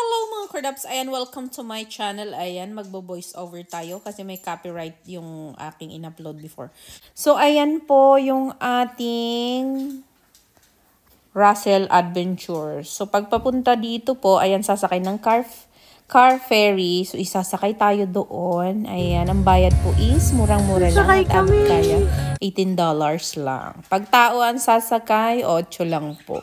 Hello mga Cordaps! Ayan, welcome to my channel. Ayan, magbo-voice over tayo kasi may copyright yung aking in-upload before. So, ayan po yung ating Russell Adventure. So, pagpapunta dito po, ayan, sasakay ng car ferry. So, isasakay tayo doon. Ayan, ang bayad po is murang-mura lang. At abot kaya $18 lang. Pag tao ang sasakay, 8 lang po.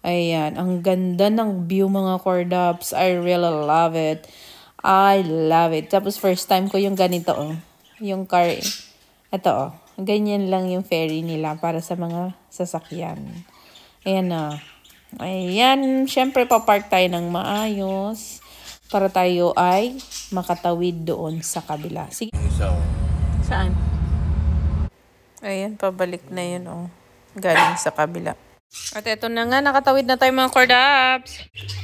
Ayan, ang ganda ng view mga Cordaps. I really love it. I love it. Tapos first time ko yung ganito oh. Yung car, ito oh. Ganyan lang yung ferry nila para sa mga sasakyan. Ayan na. Ayan, syempre papark tayo ng maayos para tayo ay makatawid doon sa kabila. Sige. Saan? Ayan, pabalik na yun oh. Galing sa kabila. At eto na nga, nakatawid na tayo mga Cordaps.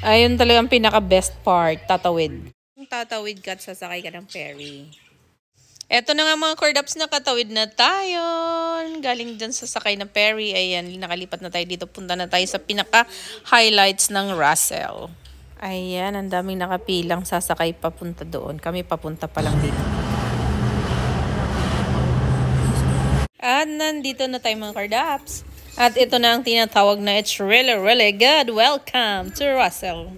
Ayun talagang pinaka-best part, tatawid. Tatawid ka at sasakay ka ng ferry. Eto na nga mga Cordaps, nakatawid na tayo. Galing dyan sasakay ng ferry. Ayan, nakalipat na tayo dito. Punta na tayo sa pinaka-highlights ng Russell. Ayan, ang daming nakapilang sasakay papunta doon. Kami papunta pa lang dito. At nandito na tayo mga Cordaps. At ito na ang tinatawag na it's really, really good. Welcome to Russell.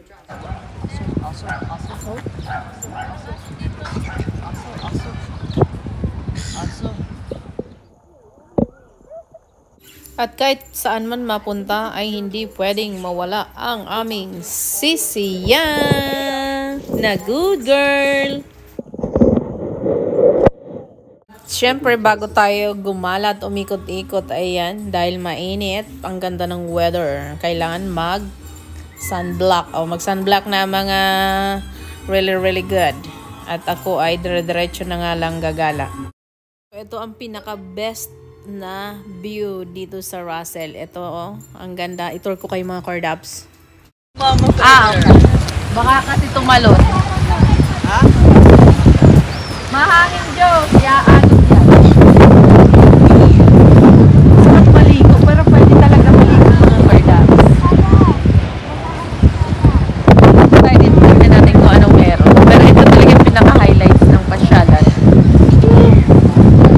At kahit saan man mapunta ay hindi pwedeng mawala ang aming sisiyan na good girl. Siyempre, bago tayo gumala at umikot-ikot, ayan, dahil mainit, ang ganda ng weather. Kailangan mag-sunblock. O, mag-sunblock na mga really, really good. At ako ay dire-diretso na nga lang gagala. Ito ang pinaka-best na view dito sa Russell. Ito, oh, ang ganda. Itur ko kayo mga Cordaps. Okay. Baka kasi tumalon. Ha? Mahangin, Joe. Kaya ano yan? Sarap maligo, pero pwede talaga maligo mga Cordaps. Tayo din, tignan natin kung anong meron. Pero ito talaga yung pinaka-highlights ng pasyalan.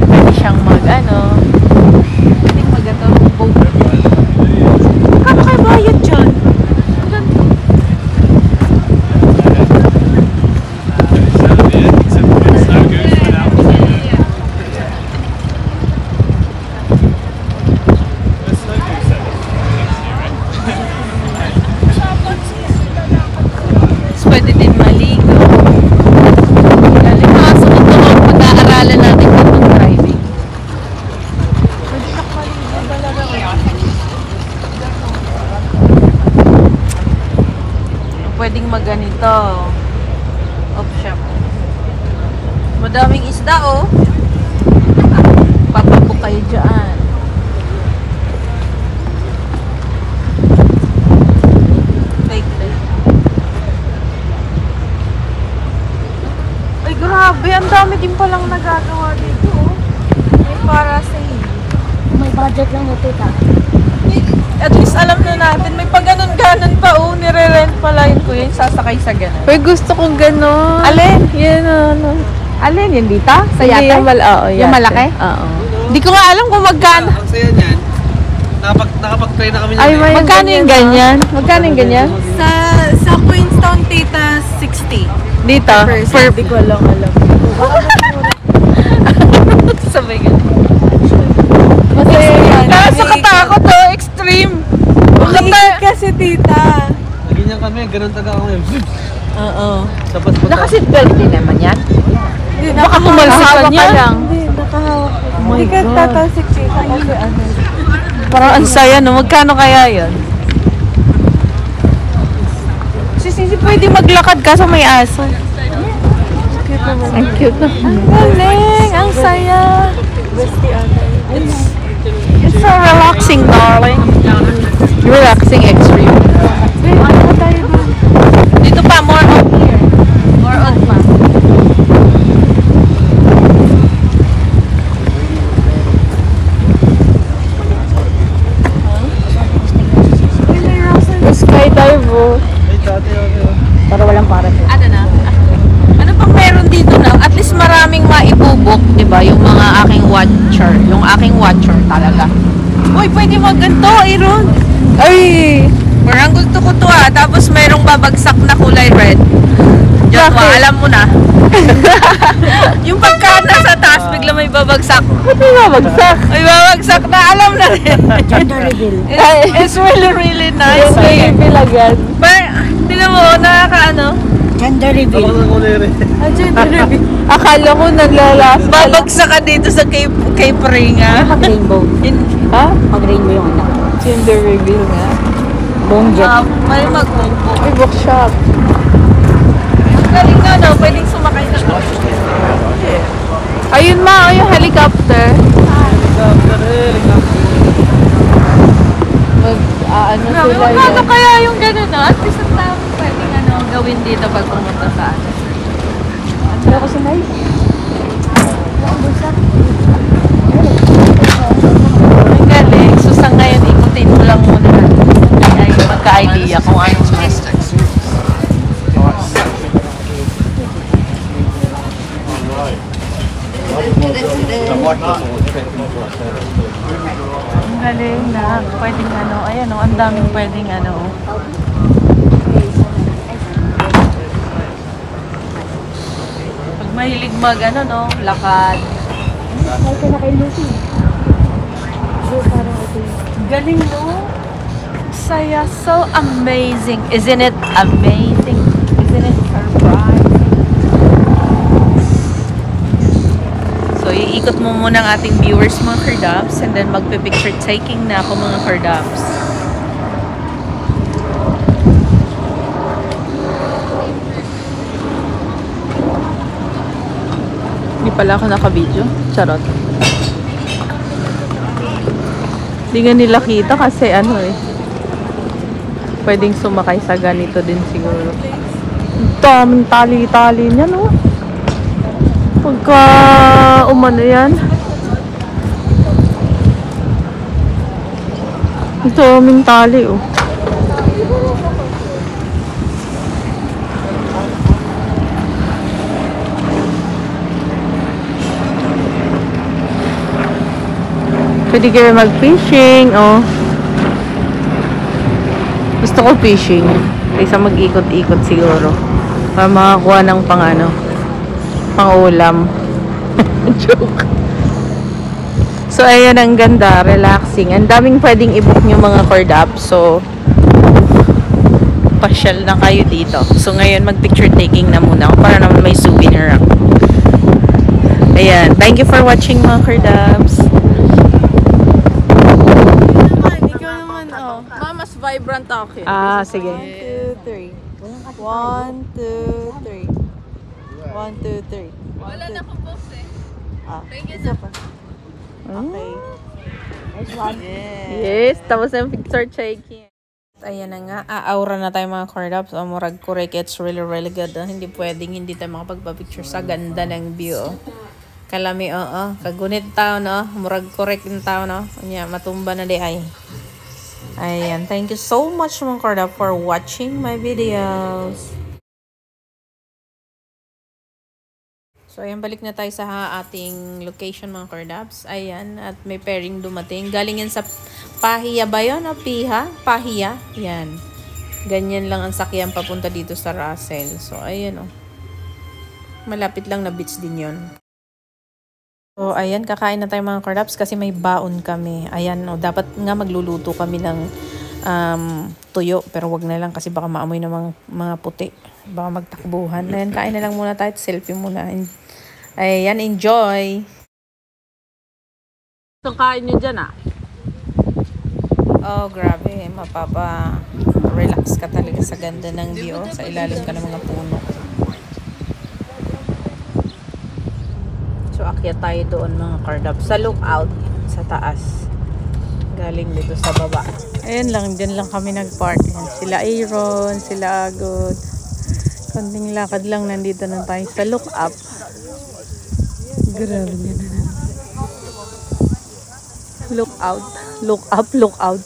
Pwede siyang mag-ano. Pwede mag-atong boat. Kano kayo bayad dyan? Pwede din maligo. Mga sunod na pag-aaralan natin dito ng driving. Pwede siya maligo talaga. Pwedeng maganito. Option. Madaming isda oh. Papabok kayo dyan. Grabe, ang dami din palang nagagawa dito. Oh. May para sa iyo. May budget lang ito ka. At least alam na natin, may pag ganon-ganon pa. Oh, nire-rent pala yun ko yun, sasakay sa ganon. Uy, gusto kong gano'n. Alin? Yan ano. Alin? Yan dito? Sa yate? Yung yung malaki? Oo. Hindi ko nga alam kung magkano. Ang saya niyan. Nakapag-try na kami Ay, niyan. magkano yung ganyan? Magkano yung ganyan? Sa Queenstown, tita, 60. Dito? Hindi ko alam. Sabay ganun. Masaya yan. Kaso katakot oh, extreme. Umiikot kasi, tita. Ganyan kami, ganun taga ako ngayon. Oo. Sapat pa Nakaseatbelt din naman yan? Baka tumalsikan yan. Hindi, nakahawak. Hindi ka tatalsik, tita. Kasi ano. Parang ang saya no, magkano kaya yun? Sisi pwede maglakad kaso may aso. Ang cute na. Ang galing, ang saya. It's so relaxing, darling. Relaxing extreme. Dito pa, more on here. More on pa. Skydive oh. Ay, dati. Para walang parachute. Ano na? Ano pang meron dito na? At least maraming maibubok, di ba? Yung mga aking watcher. Yung aking watcher talaga. Uy, pwede magganto, Aaron. Ay! Parang gusto ko to ah. Tapos merong babagsak na kulay red. Joshua, Bakit? alam mo na. Yung pagka nasa taas, bigla may babagsak. Ba't may babagsak? May babagsak na, alam na rin. Gender reveal. It's really, really nice. May bilagan. But, tingnan mo, nakakaano. Gender Ako reveal. na kulere. Akala ko naglalas. Babagsak ka dito sa Cape Ringa. Mag-rainbow. Ha? Mag-rainbow yung anak. Gender reveal nga. Buong jet. May magbumbo. May bookshop. Galing nga, no? Pwedeng sumakay na. Ayun ma, yung helicopter. Ano Grabe, sila magkano yun? kaya yung gano'n, no? At least ang tao pwedeng gawin dito pag pumunta sa ano. Pero kasi nice. Ang galing. So sa ngayon, ikutin mo lang muna. Ay, magka-idea kung ano. Ang galing na. Pwedeng ano. Ayan o, ang daming pwedeng ano. Pag mahilig mag ano no, lakad. Ay, kinakain Lucy. Parang ito yung... Galing no? Saya, so amazing. Isn't it amazing? Isn't it surprising? So, iikot mo muna ang ating viewers mga Kardabs and then magpe-picture taking na ako mga Kardabs. Hindi pala ako naka-video. Charot. Hindi nga nila kita kasi ano eh. Pwedeng sumakay sa ganito din siguro. Ang daming tali-tali niya, no? Pagka umano yan. Ang daming tali, oh. Pwede kayo mag-fishing, oh. Gusto ko fishing. Kaysa mag-ikot-ikot siguro. Para makakuha ng pang-ulam. Joke. So, ayan, ang ganda. Relaxing. Ang daming pwedeng i-book nyo mga Kardab. So, pasyal na kayo dito. So, ngayon, mag-picture taking na muna ako para naman may souvenir ako. Ayan. Thank you for watching mga Kardabs. Mas vibrant akin. Ah, sige. 1, 2, 3. 1, 2, 3. 1, 2, 3. Wala na akong box eh. Ah, isa pa. Okay. Nice one. Yes, tapos yung picture taking. Ayan na nga, aura na tayo mga Kardabs. O, murag correct, it's really, really good. Hindi pwedeng hindi tayo makapagpa-picture sa ganda ng view. Kalami, kagunit tao, no? Murag correct yung tao, no? Kanya, matumba na di ay. Ayan, thank you so much mga Kardab for watching my videos. So, ayan, balik na tayo sa ating location mga Kardabs. Ayan, at may pairing dumating. Galing yan sa Pahiya ba yun? O Piha? Pahiya? Yan. Ganyan lang ang sakyan papunta dito sa Russell. So, ayan o. Malapit lang na beach din yun. So, ayan, kakain na tayo mga Kardabs kasi may baon kami. Ayan, o, dapat nga magluluto kami ng tuyo. Pero wag na lang kasi baka maamoy ng mga puti. Baka magtakbuhan. Ayan, kain na lang muna tayo. Selfie muna. Ayan, enjoy! So, kain nyo dyan, ah. Oh, grabe. Mapapa-relax ka talaga sa ganda ng view. Sa ilalim ka ng mga puno. So, akyat tayo doon mga Kardab. Sa lookout, sa taas. Galing dito sa baba. Ayan lang, dyan lang kami nag-park. Sila Aaron, sila Agod. Konting lakad lang, nandito na tayo sa lookup. Grabe nga na. Look out. Look up, look out.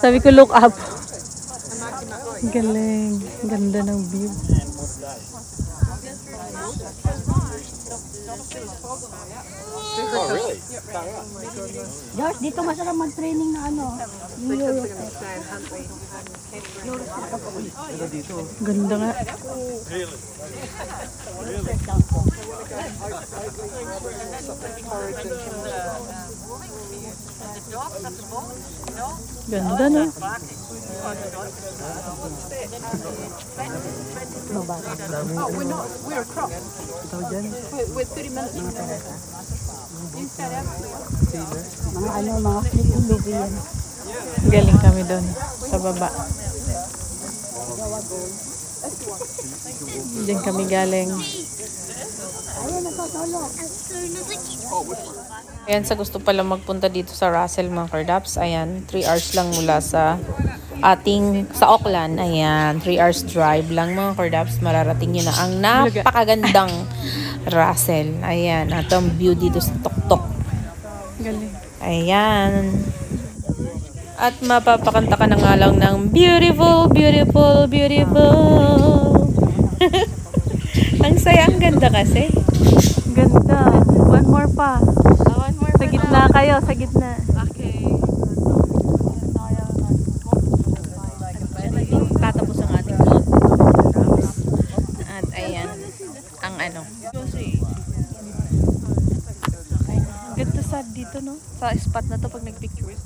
Sabi ko look up. Galing. Ganda ng view. Josh, dito masarap mag-training na ano. New York. Ganda nga. Ganda na. Mga ano, mga flip-flip yan. Galing kami doon sa baba. Diyan kami galing. Ayan, sa gusto pala magpunta dito sa Russell, mga Kardaps. Ayan, 3 hours lang mula sa sa Auckland. Ayan, 3 hours drive lang, mga Kardaps. Mararating nyo na ang napakagandang Russell. Ayan, at ang view dito sa Tuktok. Galing. Ayan. At mapapakanta ka na nga lang ng beautiful, beautiful, beautiful. Ang saya, ang ganda kasi. Ganda. One more pa. One more Sa gitna kayo, sa gitna. Okay. Tatapos ang ating vlog. At ayan, ang ano. Ganda sa dito, no? Sa spot na to pag nagpicture.